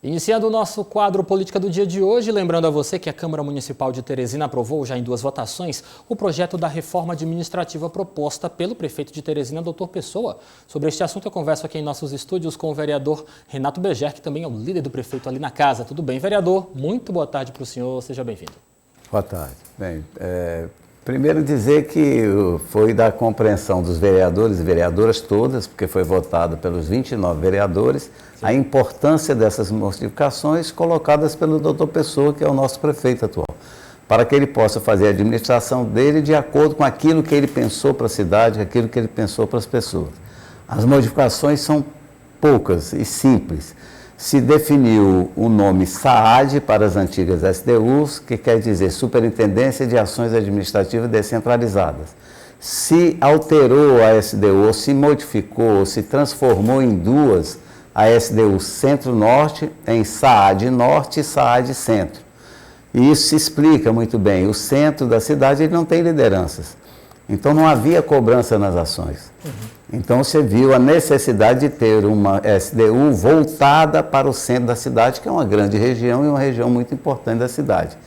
Iniciando o nosso quadro Política do Dia de hoje, lembrando a você que a Câmara Municipal de Teresina aprovou já em 2 votações o projeto da reforma administrativa proposta pelo prefeito de Teresina, Dr. Pessoa. Sobre este assunto eu converso aqui em nossos estúdios com o vereador Renato Beger, que também é o líder do prefeito ali na casa. Tudo bem, vereador? Muito boa tarde para o senhor, seja bem-vindo. Boa tarde. Bem, primeiro dizer que foi da compreensão dos vereadores e vereadoras todas, porque foi votado pelos 29 vereadores, sim, a importância dessas modificações colocadas pelo Dr. Pessoa, que é o nosso prefeito atual, para que ele possa fazer a administração dele de acordo com aquilo que ele pensou para a cidade, aquilo que ele pensou para as pessoas. As modificações são poucas e simples. Se definiu o nome SAAD para as antigas SDUs, que quer dizer Superintendência de Ações Administrativas Descentralizadas. Se alterou a SDU, se modificou, se transformou em duas, a SDU Centro-Norte em SAAD Norte e SAAD Centro. E isso se explica muito bem. O centro da cidade ele não tem lideranças. Então não havia cobrança nas ações. Então você viu a necessidade de ter uma SDU voltada para o centro da cidade, que é uma grande região e uma região muito importante da cidade.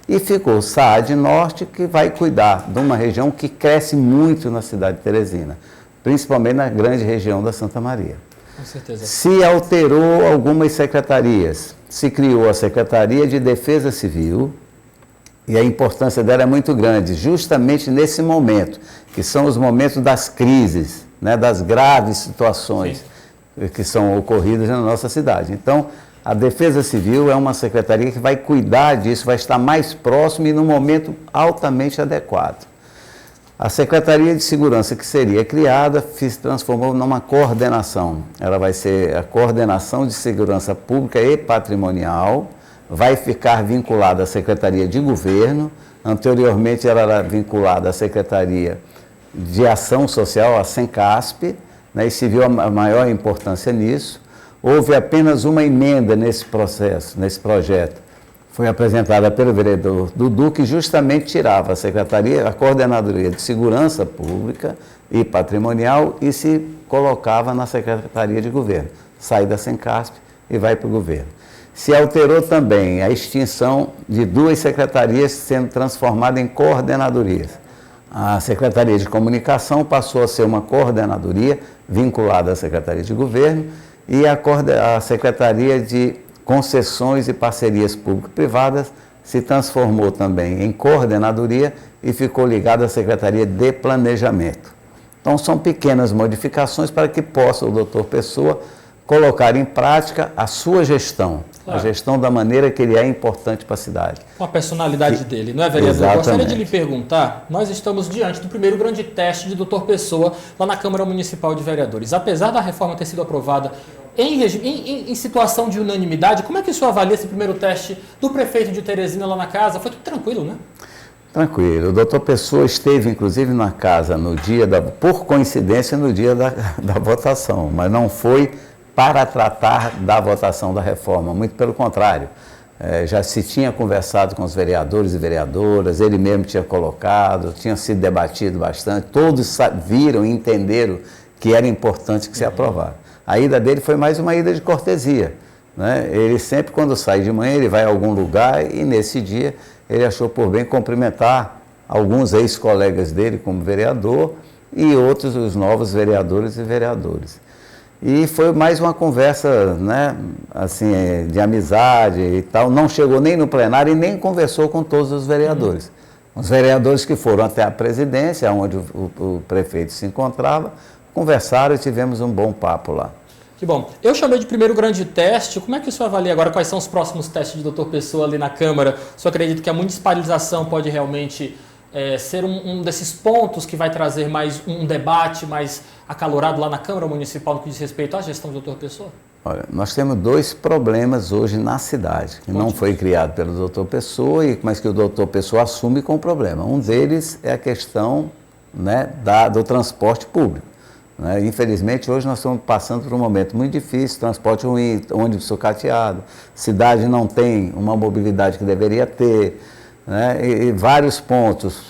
E ficou o SAAD Norte, que vai cuidar de uma região que cresce muito na cidade de Teresina, principalmente na grande região da Santa Maria. Com certeza. Se alterou algumas secretarias, se criou a Secretaria de Defesa Civil, e a importância dela é muito grande, justamente nesse momento, que são os momentos das crises, né, das graves situações, sim, que são ocorridas na nossa cidade. Então, a Defesa Civil é uma secretaria que vai cuidar disso, vai estar mais próximo e num momento altamente adequado. A Secretaria de Segurança que seria criada se transformou numa coordenação. Ela vai ser a Coordenação de Segurança Pública e Patrimonial, vai ficar vinculada à Secretaria de Governo. Anteriormente ela era vinculada à Secretaria de Ação Social, a SENCASP, né, e se viu a maior importância nisso. Houve apenas uma emenda nesse processo, nesse projeto. Foi apresentada pelo vereador Dudu, que justamente tirava a Secretaria, a Coordenadoria de Segurança Pública e Patrimonial e se colocava na Secretaria de Governo. Sai da SENCASP e vai para o governo. Se alterou também a extinção de 2 secretarias sendo transformada em coordenadorias. A Secretaria de Comunicação passou a ser uma coordenadoria vinculada à Secretaria de Governo e a Secretaria de Concessões e Parcerias Público-Privadas se transformou também em coordenadoria e ficou ligada à Secretaria de Planejamento. Então são pequenas modificações para que possa o Dr. Pessoa colocar em prática a sua gestão, claro, a gestão da maneira que ele é importante para a cidade. Com a personalidade dele, não é, vereador? Exatamente. Gostaria de lhe perguntar, nós estamos diante do primeiro grande teste de Dr. Pessoa lá na Câmara Municipal de Vereadores. Apesar da reforma ter sido aprovada em situação de unanimidade, como é que o senhor avalia esse primeiro teste do prefeito de Teresina lá na casa? Foi tudo tranquilo, né? Tranquilo. O doutor Pessoa esteve, inclusive, na casa no dia por coincidência, no dia da votação, mas não foi para tratar da votação da reforma, muito pelo contrário. Já se tinha conversado com os vereadores e vereadoras, ele mesmo tinha colocado, tinha sido debatido bastante, todos viram e entenderam que era importante que se aprovasse. A ida dele foi mais uma ida de cortesia, né? Ele sempre, quando sai de manhã, ele vai a algum lugar e nesse dia ele achou por bem cumprimentar alguns ex-colegas dele como vereador e outros, os novos vereadores e vereadoras. E foi mais uma conversa, né, assim, de amizade e tal. Não chegou nem no plenário e nem conversou com todos os vereadores. Os vereadores que foram até a presidência, onde o prefeito se encontrava, conversaram e tivemos um bom papo lá. Que bom. Eu chamei de primeiro grande teste. Como é que o senhor avalia agora? Quais são os próximos testes de Dr. Pessoa ali na Câmara? O senhor acredita que a municipalização pode realmente ser um desses pontos que vai trazer mais um debate mais acalorado lá na Câmara Municipal no que diz respeito à gestão do Dr. Pessoa? Olha, nós temos 2 problemas hoje na cidade, que não foi criado pelo Dr. Pessoa, mas que o Dr. Pessoa assume com o problema. Um deles é a questão, né, do transporte público. Né? Infelizmente, hoje nós estamos passando por um momento muito difícil, transporte ruim, ônibus sucateado, cidade não tem uma mobilidade que deveria ter, né? E vários pontos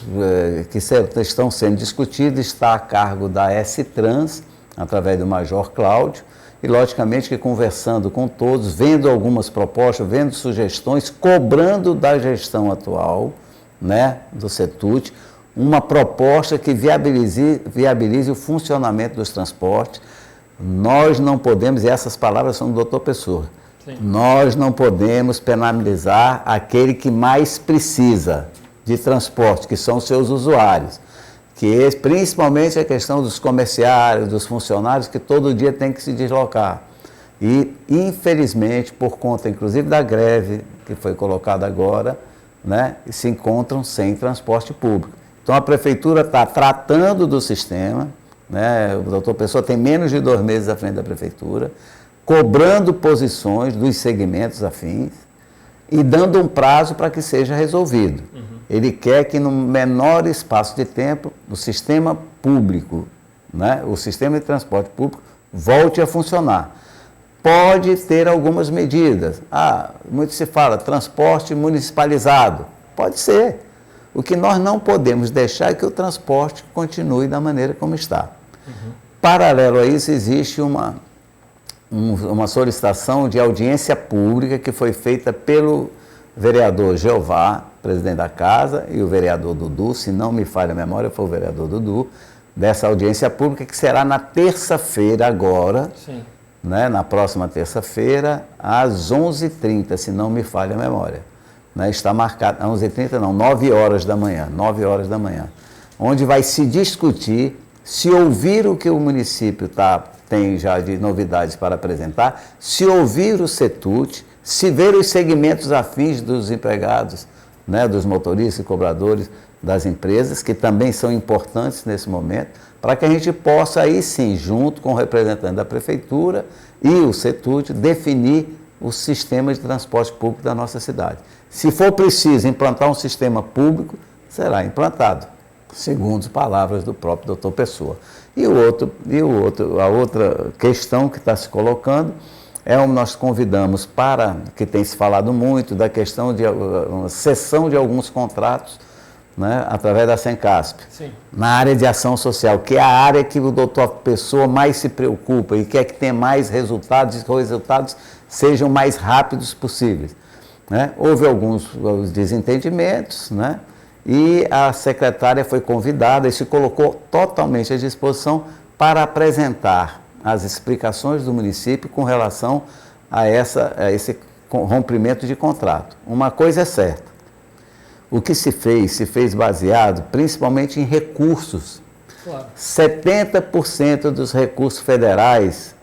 que estão sendo discutidos está a cargo da S-Trans, através do Major Cláudio, e, logicamente, que conversando com todos, vendo algumas propostas, vendo sugestões, cobrando da gestão atual, né, do CETUT, uma proposta que viabilize o funcionamento dos transportes. Nós não podemos, e essas palavras são do doutor Pessoa, sim, nós não podemos penalizar aquele que mais precisa de transporte, que são os seus usuários, que principalmente a questão dos comerciários, dos funcionários, que todo dia tem que se deslocar. E, infelizmente, por conta, inclusive, da greve que foi colocada agora, né, se encontram sem transporte público. Então, a Prefeitura está tratando do sistema, né, o doutor Pessoa tem menos de 2 meses à frente da Prefeitura, cobrando posições dos segmentos afins e dando um prazo para que seja resolvido. Uhum. Ele quer que, no menor espaço de tempo, o sistema público, né, o sistema de transporte público, volte a funcionar. Pode ter algumas medidas. Muito se fala, transporte municipalizado. Pode ser. O que nós não podemos deixar é que o transporte continue da maneira como está. Uhum. Paralelo a isso, existe uma solicitação de audiência pública que foi feita pelo vereador Jeová, presidente da Casa, e o vereador Dudu, se não me falha a memória, foi o vereador Dudu, dessa audiência pública que será na terça-feira agora, sim, né, na próxima terça-feira, às 11h30, se não me falha a memória. Né, está marcado, 11h30 não, 9 horas da manhã, onde vai se discutir, se ouvir o que o município tem já de novidades para apresentar, se ouvir o CETUT, se ver os segmentos afins dos empregados, né, dos motoristas e cobradores das empresas, que também são importantes nesse momento, para que a gente possa aí sim, junto com o representante da Prefeitura e o CETUT, definir o sistema de transporte público da nossa cidade. Se for preciso implantar um sistema público, será implantado, segundo as palavras do próprio doutor Pessoa. A outra questão que está se colocando nós convidamos para, que tem se falado muito, da questão de uma cessão de alguns contratos, né, através da Sencasp, sim, na área de ação social, que é a área que o doutor Pessoa mais se preocupa e quer que tenha mais resultados e que os resultados sejam mais rápidos possíveis. Né? Houve alguns desentendimentos, né? E a secretária foi convidada e se colocou totalmente à disposição para apresentar as explicações do município com relação a esse rompimento de contrato. Uma coisa é certa, o que se fez baseado principalmente em recursos. Claro. 70% dos recursos federais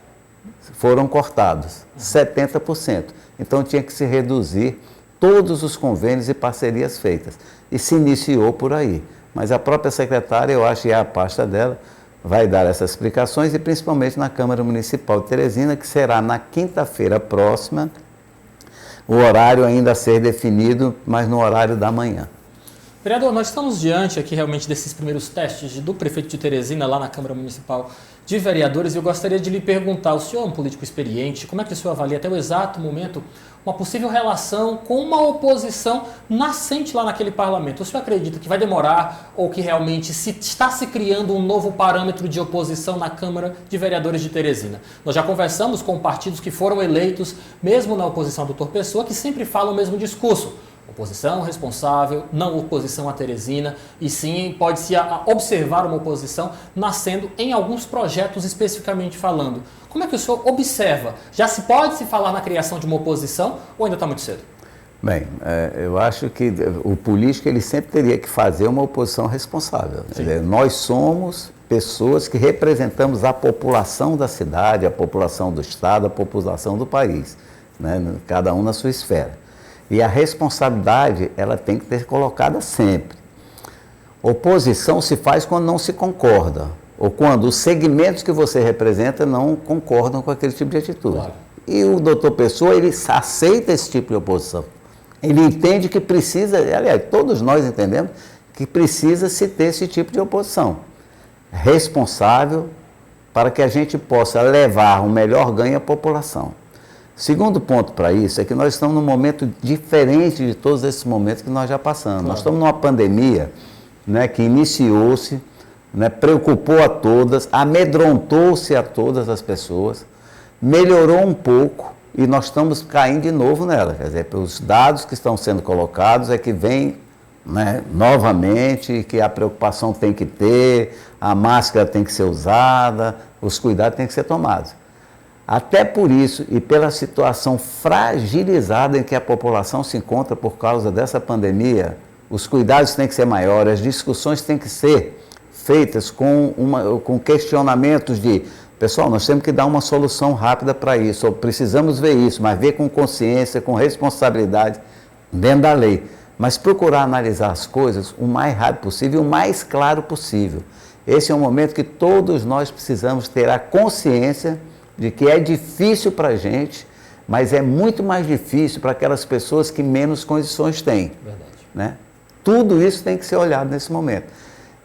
foram cortados, 70%. Então tinha que se reduzir todos os convênios e parcerias feitas. E se iniciou por aí. Mas a própria secretária, eu acho que é a pasta dela, vai dar essas explicações, e principalmente na Câmara Municipal de Teresina, que será na quinta-feira próxima, o horário ainda a ser definido, mas no horário da manhã. Vereador, nós estamos diante aqui realmente desses primeiros testes do prefeito de Teresina, lá na Câmara Municipal de Vereadores, e eu gostaria de lhe perguntar, o senhor é um político experiente, como é que o senhor avalia até o exato momento uma possível relação com uma oposição nascente lá naquele parlamento? O senhor acredita que vai demorar ou que realmente está se criando um novo parâmetro de oposição na Câmara de Vereadores de Teresina? Nós já conversamos com partidos que foram eleitos, mesmo na oposição do doutor Pessoa, que sempre falam o mesmo discurso. Oposição responsável, não oposição a Teresina, e sim pode-se observar uma oposição nascendo em alguns projetos especificamente falando. Como é que o senhor observa? Já se pode se falar na criação de uma oposição ou ainda está muito cedo? Bem, eu acho que o político ele sempre teria que fazer uma oposição responsável. Nós somos pessoas que representamos a população da cidade, a população do estado, a população do país, né? Cada um na sua esfera. E a responsabilidade, ela tem que ser colocada sempre. Oposição se faz quando não se concorda, ou quando os segmentos que você representa não concordam com aquele tipo de atitude. Claro. E o doutor Pessoa, ele aceita esse tipo de oposição. Ele entende que precisa, aliás, todos nós entendemos, que precisa se ter esse tipo de oposição. Responsável, para que a gente possa levar o melhor ganho à população. Segundo ponto para isso é que nós estamos num momento diferente de todos esses momentos que nós já passamos. Claro. Nós estamos numa pandemia, né, que iniciou-se, né, preocupou a todas, amedrontou-se a todas as pessoas, melhorou um pouco e nós estamos caindo de novo nela. Quer dizer, os dados que estão sendo colocados é que vem, né, novamente, que a preocupação tem que ter, a máscara tem que ser usada, os cuidados têm que ser tomados. Até por isso e pela situação fragilizada em que a população se encontra por causa dessa pandemia, os cuidados têm que ser maiores, as discussões têm que ser feitas com questionamentos de: pessoal, nós temos que dar uma solução rápida para isso, ou precisamos ver isso, mas ver com consciência, com responsabilidade, dentro da lei. Mas procurar analisar as coisas o mais rápido possível e o mais claro possível. Esse é um momento que todos nós precisamos ter a consciência de que é difícil para a gente, mas é muito mais difícil para aquelas pessoas que menos condições têm. Verdade. Né? Tudo isso tem que ser olhado nesse momento.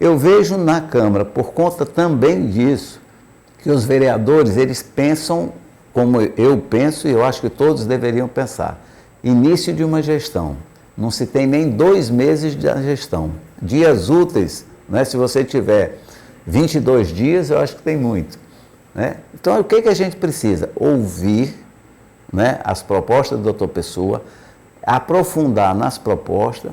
Eu vejo na Câmara, por conta também disso, que os vereadores, eles pensam como eu penso e eu acho que todos deveriam pensar. Início de uma gestão. Não se tem nem 2 meses de gestão. Dias úteis, né? Se você tiver 22 dias, eu acho que tem muito. Né? Então, o que a gente precisa? Ouvir, né, as propostas do Dr. Pessoa, aprofundar nas propostas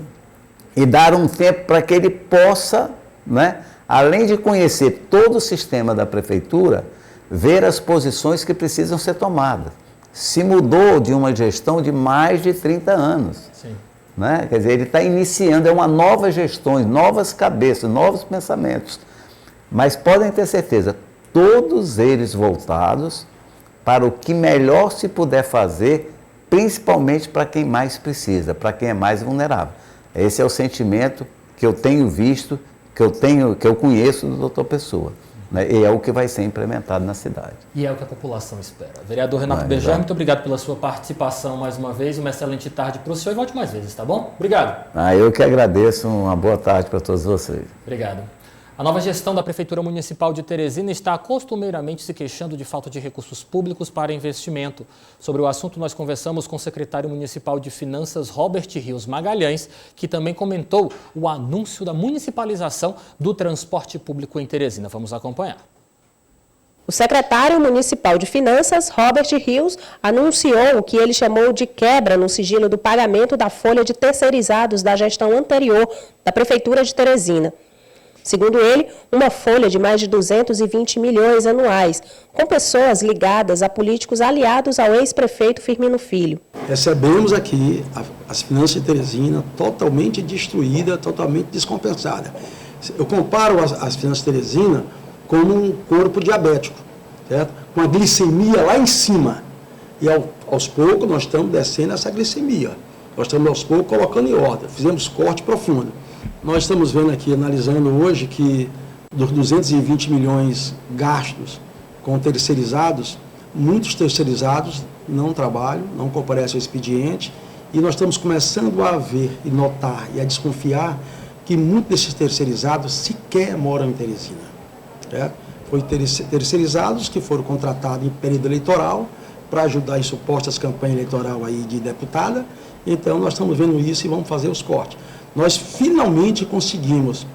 e dar um tempo para que ele possa, né, além de conhecer todo o sistema da Prefeitura, ver as posições que precisam ser tomadas. Se mudou de uma gestão de mais de 30 anos. Sim. Né? Quer dizer, ele está iniciando, é uma nova gestão, novas cabeças, novos pensamentos. Mas podem ter certeza, todos eles voltados para o que melhor se puder fazer, principalmente para quem mais precisa, para quem é mais vulnerável. Esse é o sentimento que eu tenho visto, que eu conheço do Dr. Pessoa. Né? E é o que vai ser implementado na cidade. E é o que a população espera. Vereador Renato Bejar, muito obrigado pela sua participação mais uma vez. Uma excelente tarde para o senhor e volte mais vezes, tá bom? Obrigado. Eu que agradeço. Uma boa tarde para todos vocês. Obrigado. A nova gestão da Prefeitura Municipal de Teresina está costumeiramente se queixando de falta de recursos públicos para investimento. Sobre o assunto, nós conversamos com o secretário municipal de Finanças, Robert Rios Magalhães, que também comentou o anúncio da municipalização do transporte público em Teresina. Vamos acompanhar. O secretário municipal de Finanças, Robert Rios, anunciou o que ele chamou de quebra no sigilo do pagamento da folha de terceirizados da gestão anterior da Prefeitura de Teresina. Segundo ele, uma folha de mais de 220 milhões anuais, com pessoas ligadas a políticos aliados ao ex-prefeito Firmino Filho. Recebemos aqui as finanças de Teresina totalmente destruída, totalmente descompensada. Eu comparo as finanças de Teresina como um corpo diabético, certo? Com a glicemia lá em cima. E aos poucos nós estamos descendo essa glicemia. Nós estamos aos poucos colocando em ordem. Fizemos corte profundo. Nós estamos vendo aqui, analisando hoje, que dos 220 milhões gastos com terceirizados, muitos terceirizados não trabalham, não comparecem ao expediente, e nós estamos começando a ver e notar e a desconfiar que muitos desses terceirizados sequer moram em Teresina. Foi terceirizados que foram contratados em período eleitoral para ajudar em supostas campanhas eleitorais aí de deputada. Então, nós estamos vendo isso e vamos fazer os cortes. Nós finalmente conseguimos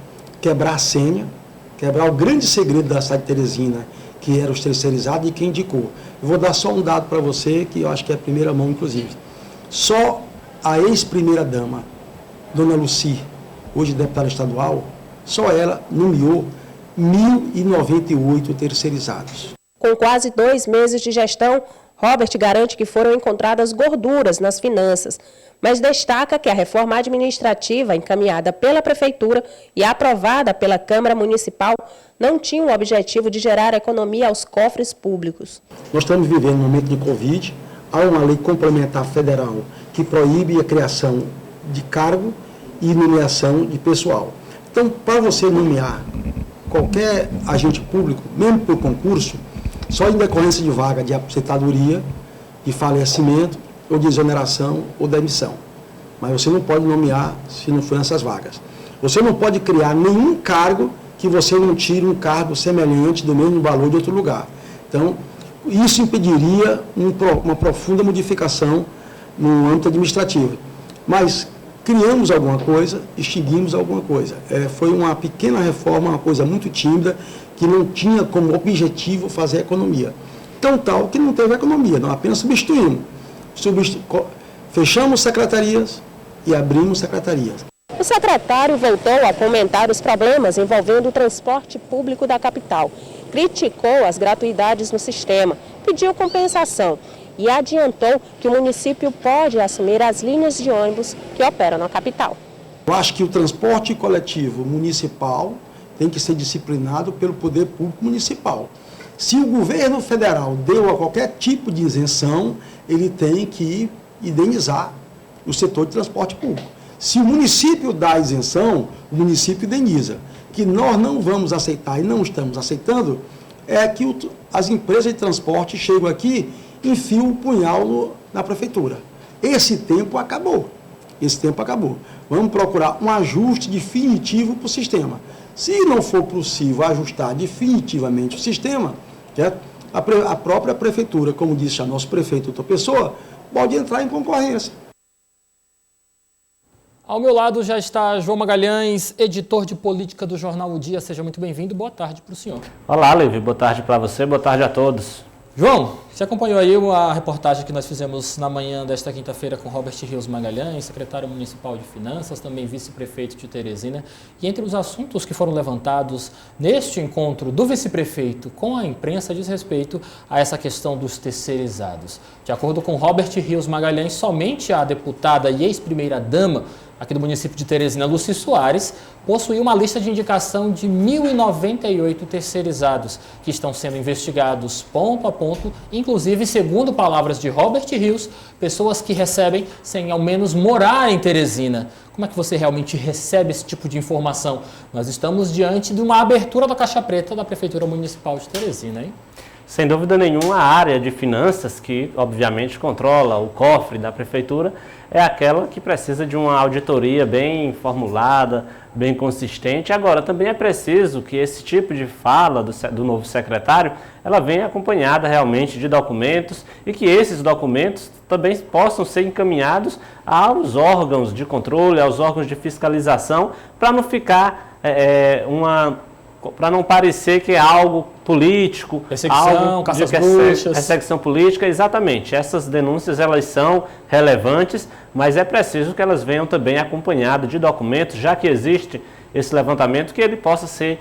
quebrar a senha, quebrar o grande segredo da cidade de Teresina, que era os terceirizados e quem indicou. Eu vou dar só um dado para você, que eu acho que é a primeira mão, inclusive. Só a ex-primeira-dama, Dona Luci, hoje deputada estadual, só ela nomeou 1.098 terceirizados. Com quase 2 meses de gestão, Robert garante que foram encontradas gorduras nas finanças, mas destaca que a reforma administrativa encaminhada pela Prefeitura e aprovada pela Câmara Municipal não tinha o objetivo de gerar economia aos cofres públicos. Nós estamos vivendo um momento de Covid, há uma lei complementar federal que proíbe a criação de cargo e nomeação de pessoal. Então, para você nomear qualquer agente público, mesmo por concurso, só em decorrência de vaga de aposentadoria, de falecimento, ou de exoneração ou demissão. Mas você não pode nomear se não for nessas vagas. Você não pode criar nenhum cargo que você não tire um cargo semelhante do mesmo valor de outro lugar. Então, isso impediria uma profunda modificação no âmbito administrativo. Mas criamos alguma coisa, extinguimos alguma coisa. Foi uma pequena reforma, uma coisa muito tímida, que não tinha como objetivo fazer economia. tão tal que não teve economia, não apenas substituímos. Fechamos secretarias e abrimos secretarias. O secretário voltou a comentar os problemas envolvendo o transporte público da capital. Criticou as gratuidades no sistema, pediu compensação e adiantou que o município pode assumir as linhas de ônibus que operam na capital. Eu acho que o transporte coletivo municipal tem que ser disciplinado pelo poder público municipal. Se o governo federal deu a qualquer tipo de isenção, ele tem que indenizar o setor de transporte público. Se o município dá a isenção, o município indeniza. O que nós não vamos aceitar e não estamos aceitando é que as empresas de transporte chegam aqui e enfiam o punhal na prefeitura. Esse tempo acabou. Vamos procurar um ajuste definitivo para o sistema. Se não for possível ajustar definitivamente o sistema, a própria prefeitura, como disse a nosso prefeito, doutor Pessoa, pode entrar em concorrência. Ao meu lado já está João Magalhães, editor de política do jornal O Dia. Seja muito bem-vindo. Boa tarde para o senhor. Olá, Levi. Boa tarde para você. Boa tarde a todos. João, você acompanhou aí a reportagem que nós fizemos na manhã desta quinta-feira com Robert Rios Magalhães, secretário municipal de Finanças, também vice-prefeito de Teresina. E entre os assuntos que foram levantados neste encontro do vice-prefeito com a imprensa diz respeito a essa questão dos terceirizados. De acordo com Robert Rios Magalhães, somente a deputada e ex-primeira-dama aqui do município de Teresina, Lucy Soares, possui uma lista de indicação de 1.098 terceirizados que estão sendo investigados ponto a ponto, inclusive, segundo palavras de Robert Rios, pessoas que recebem sem ao menos morar em Teresina. Como é que você realmente recebe esse tipo de informação? Nós estamos diante de uma abertura da caixa preta da Prefeitura Municipal de Teresina, hein? Sem dúvida nenhuma, a área de finanças, que obviamente controla o cofre da Prefeitura, é aquela que precisa de uma auditoria bem formulada, bem consistente. Agora, também é preciso que esse tipo de fala do novo secretário, ela venha acompanhada realmente de documentos e que esses documentos também possam ser encaminhados aos órgãos de controle, aos órgãos de fiscalização, para não ficar para não parecer que é algo político, perseguição, caça às bruxas. Perseguição política, exatamente. Essas denúncias, elas são relevantes, mas é preciso que elas venham também acompanhadas de documentos, já que existe esse levantamento, que ele possa ser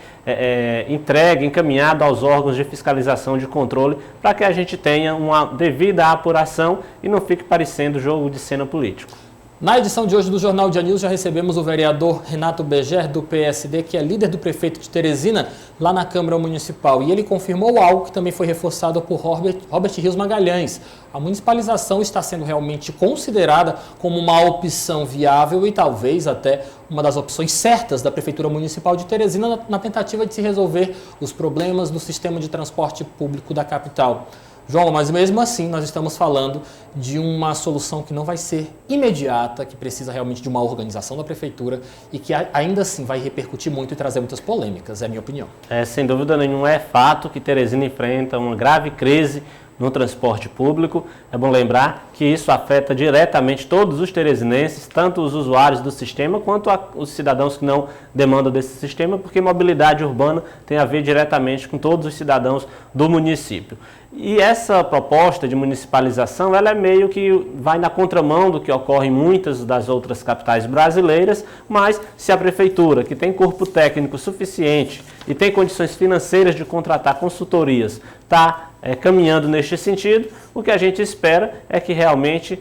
entregue, encaminhado aos órgãos de fiscalização, de controle, para que a gente tenha uma devida apuração e não fique parecendo jogo de cena político. Na edição de hoje do Jornal Dia News já recebemos o vereador Renato Beger, do PSD, que é líder do prefeito de Teresina, lá na Câmara Municipal. E ele confirmou algo que também foi reforçado por Robert Rios Magalhães. A municipalização está sendo realmente considerada como uma opção viável e talvez até uma das opções certas da Prefeitura Municipal de Teresina na tentativa de se resolver os problemas do sistema de transporte público da capital. João, mas mesmo assim nós estamos falando de uma solução que não vai ser imediata, que precisa realmente de uma organização da Prefeitura e que ainda assim vai repercutir muito e trazer muitas polêmicas, é a minha opinião. Sem dúvida nenhuma, é fato que Teresina enfrenta uma grave crise no transporte público. É bom lembrar que isso afeta diretamente todos os teresinenses, tanto os usuários do sistema quanto os cidadãos que não demandam desse sistema, porque mobilidade urbana tem a ver diretamente com todos os cidadãos do município. E essa proposta de municipalização, ela é meio que vai na contramão do que ocorre em muitas das outras capitais brasileiras, mas se a Prefeitura, que tem corpo técnico suficiente e tem condições financeiras de contratar consultorias, está caminhando neste sentido, o que a gente espera é que realmente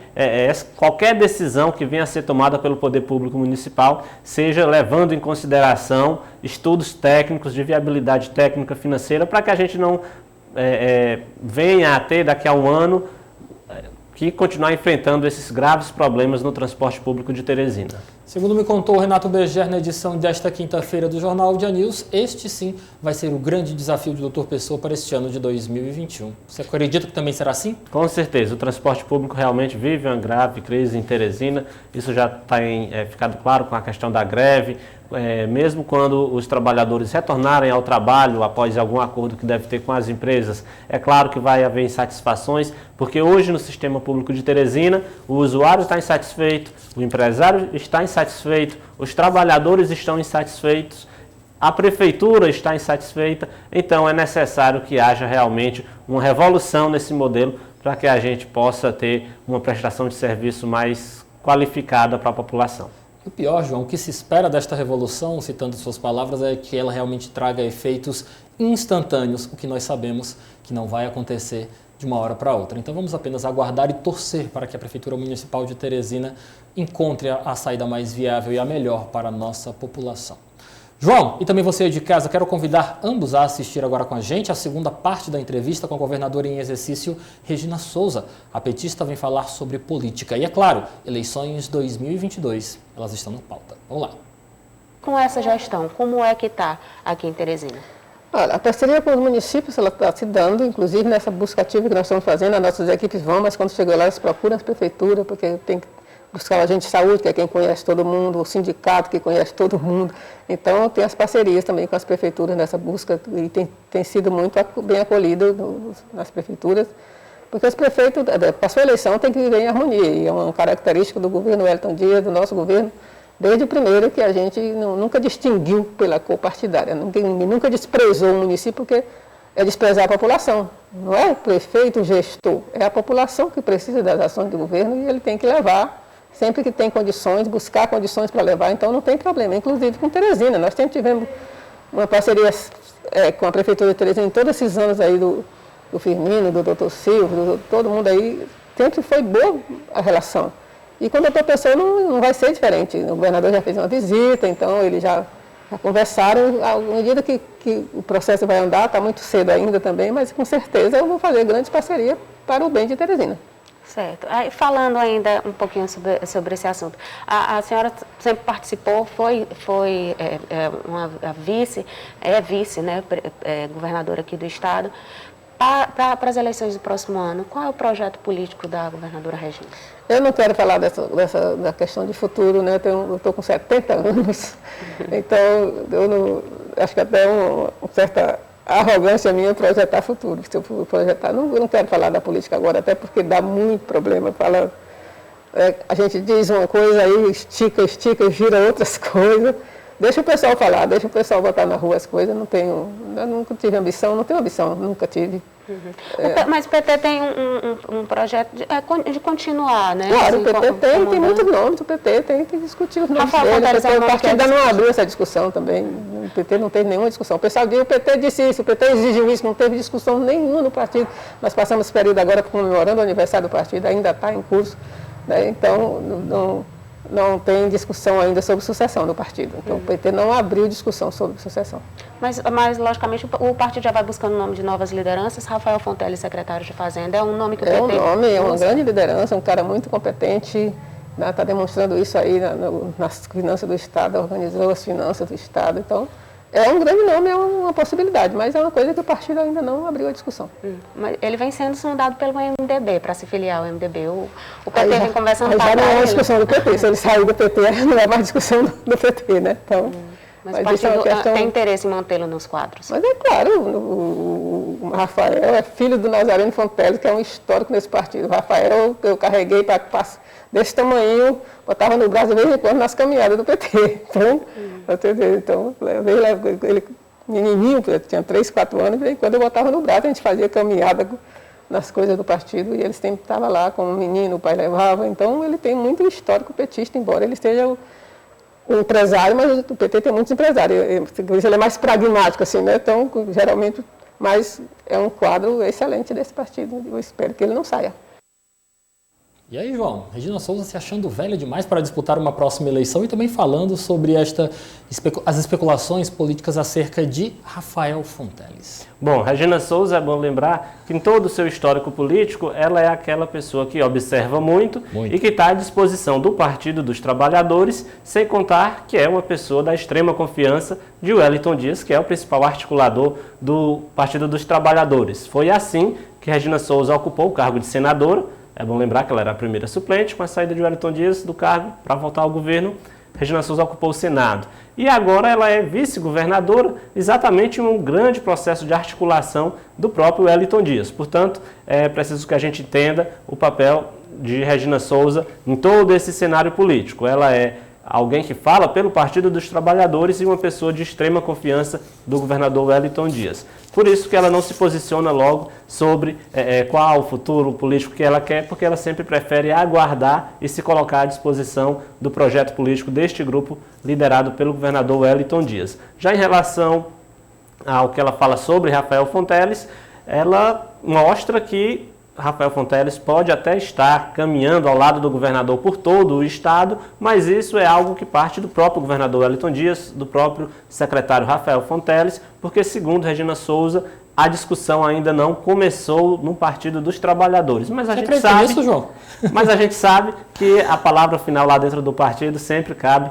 qualquer decisão que venha a ser tomada pelo Poder Público Municipal seja levando em consideração estudos técnicos de viabilidade técnica financeira, para que a gente não venha a ter daqui a um ano que continuar enfrentando esses graves problemas no transporte público de Teresina. Segundo me contou o Renato Beger na edição desta quinta-feira do Jornal Dia News, este sim vai ser o grande desafio do Dr. Pessoa para este ano de 2021. Você acredita que também será assim? Com certeza, o transporte público realmente vive uma grave crise em Teresina, isso já tem ficado claro com a questão da greve. Mesmo quando os trabalhadores retornarem ao trabalho após algum acordo que deve ter com as empresas, é claro que vai haver insatisfações, porque hoje no sistema público de Teresina, o usuário está insatisfeito, o empresário está insatisfeito, os trabalhadores estão insatisfeitos A prefeitura está insatisfeita, então é necessário que haja realmente uma revolução nesse modelo para que a gente possa ter uma prestação de serviço mais qualificada para a população. O pior, João, o que se espera desta revolução, citando suas palavras, é que ela realmente traga efeitos instantâneos, o que nós sabemos que não vai acontecer de uma hora para outra. Então vamos apenas aguardar e torcer para que a Prefeitura Municipal de Teresina encontre a saída mais viável e a melhor para a nossa população. João, e também você aí de casa, quero convidar ambos a assistir agora com a gente a segunda parte da entrevista com a governadora em exercício, Regina Souza. A petista vem falar sobre política e, é claro, eleições 2022. Elas estão na pauta. Vamos lá. Com essa gestão, como é que está aqui em Teresina? Olha, a parceria com os municípios ela está se dando, inclusive nessa busca ativa que nós estamos fazendo, as nossas equipes vão, mas quando chegam lá elas procuram as prefeituras, porque tem que buscar o agente de saúde, que é quem conhece todo mundo, o sindicato, que conhece todo mundo. Então, tem as parcerias também com as prefeituras nessa busca e tem sido muito bem acolhido nas prefeituras, porque os prefeitos, para a sua eleição, tem que viver em harmonia, e é uma característica do governo Wellington Dias, do nosso governo, desde o primeiro, que a gente nunca distinguiu pela cor partidária, nunca desprezou o município, porque é desprezar a população. Não é o prefeito, o gestor, é a população que precisa das ações do governo e ele tem que levar, sempre que tem condições, buscar condições para levar, então não tem problema. Inclusive com Teresina, nós sempre tivemos uma parceria com a Prefeitura de Teresina em todos esses anos aí do Firmino, do Dr. Silvio, todo mundo aí, sempre foi boa a relação. E com o doutor Pessoa não vai ser diferente. O governador já fez uma visita, então eles já conversaram. À medida que o processo vai andar, está muito cedo ainda também, mas com certeza eu vou fazer grandes parcerias para o bem de Teresina. Certo. Aí, falando ainda um pouquinho sobre esse assunto, a senhora sempre participou, foi uma vice, né, governadora aqui do estado. Para as eleições do próximo ano, qual é o projeto político da governadora Regina? Eu não quero falar da questão de futuro, né? Eu estou com 70 anos, então acho que até uma certa arrogância minha projetar futuro. Se eu projetar, eu não quero falar da política agora, até porque dá muito problema. A gente diz uma coisa aí, estica, gira outras coisas. Deixa o pessoal falar, deixa o pessoal botar na rua as coisas. Eu nunca tive ambição, não tenho ambição, nunca tive. Uhum. Mas o PT tem um projeto de continuar, né? Claro, assim, o PT tem muitos nomes, o PT tem que discutir os nomes dele. O partido ainda não abriu essa discussão também, o PT não teve nenhuma discussão. O pessoal diz, o PT disse isso, o PT exigiu isso, não teve discussão nenhuma no partido. Nós passamos esse período agora comemorando o aniversário do partido, ainda está em curso, né? Então não tem discussão ainda sobre sucessão do partido. Então, o PT não abriu discussão sobre sucessão. Mas, logicamente, o partido já vai buscando o nome de novas lideranças. Rafael Fonteles, secretário de Fazenda, é um nome que o PT... É uma grande liderança, um cara muito competente, está demonstrando isso aí nas finanças do Estado, organizou as finanças do Estado. Então, é um grande nome, é uma possibilidade, mas é uma coisa que o partido ainda não abriu a discussão. Mas ele vem sendo sondado pelo MDB, para se filiar ao MDB. O PT vem conversando para já não é uma discussão do PT, se ele sair do PT, não é mais discussão do PT, né? Então, mas o partido tem interesse em mantê-lo nos quadros. Mas é claro, o Rafael é filho do Nazareno Fonteles, que é um histórico nesse partido. O Rafael eu carreguei para desse tamanho, botava no braço de vez em quando nas caminhadas do PT. Então, ele menininho, tinha 3, 4 anos, e quando eu botava no braço, a gente fazia caminhada nas coisas do partido e ele sempre estava lá como menino, o pai levava. Então, ele tem muito histórico petista, embora ele seja um empresário, mas o PT tem muitos empresários. Ele é mais pragmático, assim, né? Então, geralmente, mas é um quadro excelente desse partido. Eu espero que ele não saia. E aí, João, Regina Souza se achando velha demais para disputar uma próxima eleição e também falando sobre as especulações políticas acerca de Rafael Fonteles. Bom, Regina Souza, é bom lembrar que em todo o seu histórico político, ela é aquela pessoa que observa muito. E que está à disposição do Partido dos Trabalhadores, sem contar que é uma pessoa da extrema confiança de Wellington Dias, que é o principal articulador do Partido dos Trabalhadores. Foi assim que Regina Souza ocupou o cargo de senadora. É bom lembrar que ela era a primeira suplente, com a saída de Wellington Dias do cargo para voltar ao governo, Regina Souza ocupou o Senado. E agora ela é vice-governadora, exatamente em um grande processo de articulação do próprio Wellington Dias. Portanto, é preciso que a gente entenda o papel de Regina Souza em todo esse cenário político. Ela é alguém que fala pelo Partido dos Trabalhadores e uma pessoa de extrema confiança do governador Wellington Dias. Por isso que ela não se posiciona logo sobre qual o futuro político que ela quer, porque ela sempre prefere aguardar e se colocar à disposição do projeto político deste grupo liderado pelo governador Wellington Dias. Já em relação ao que ela fala sobre Rafael Fonteles, ela mostra que Rafael Fonteles pode até estar caminhando ao lado do governador por todo o estado, mas isso é algo que parte do próprio governador Wellington Dias, do próprio secretário Rafael Fonteles, porque, segundo Regina Souza, a discussão ainda não começou no Partido dos Trabalhadores. Mas a gente sabe nisso, João? Mas a gente sabe que a palavra final lá dentro do partido sempre cabe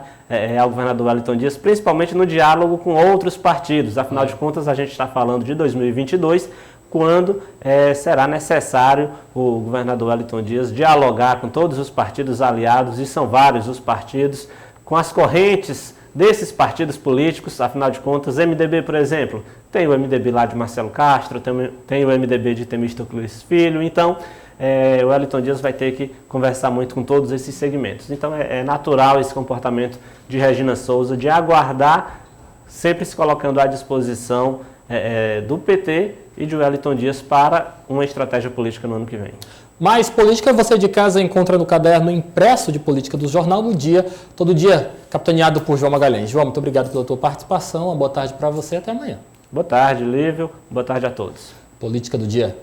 ao governador Wellington Dias, principalmente no diálogo com outros partidos. Afinal de contas, a gente está falando de 2022, quando será necessário o governador Wellington Dias dialogar com todos os partidos aliados, e são vários os partidos, com as correntes desses partidos políticos. Afinal de contas, MDB, por exemplo, tem o MDB lá de Marcelo Castro, tem o MDB de Temístocles Filho, então o Wellington Dias vai ter que conversar muito com todos esses segmentos. Então é natural esse comportamento de Regina Souza, de aguardar, sempre se colocando à disposição do PT e de Wellington Dias para uma estratégia política no ano que vem. Mais política você de casa encontra no caderno impresso de política do Jornal no Dia, todo dia, capitaneado por João Magalhães. João, muito obrigado pela tua participação, uma boa tarde para você, até amanhã. Boa tarde, Lívio, boa tarde a todos. Política do Dia.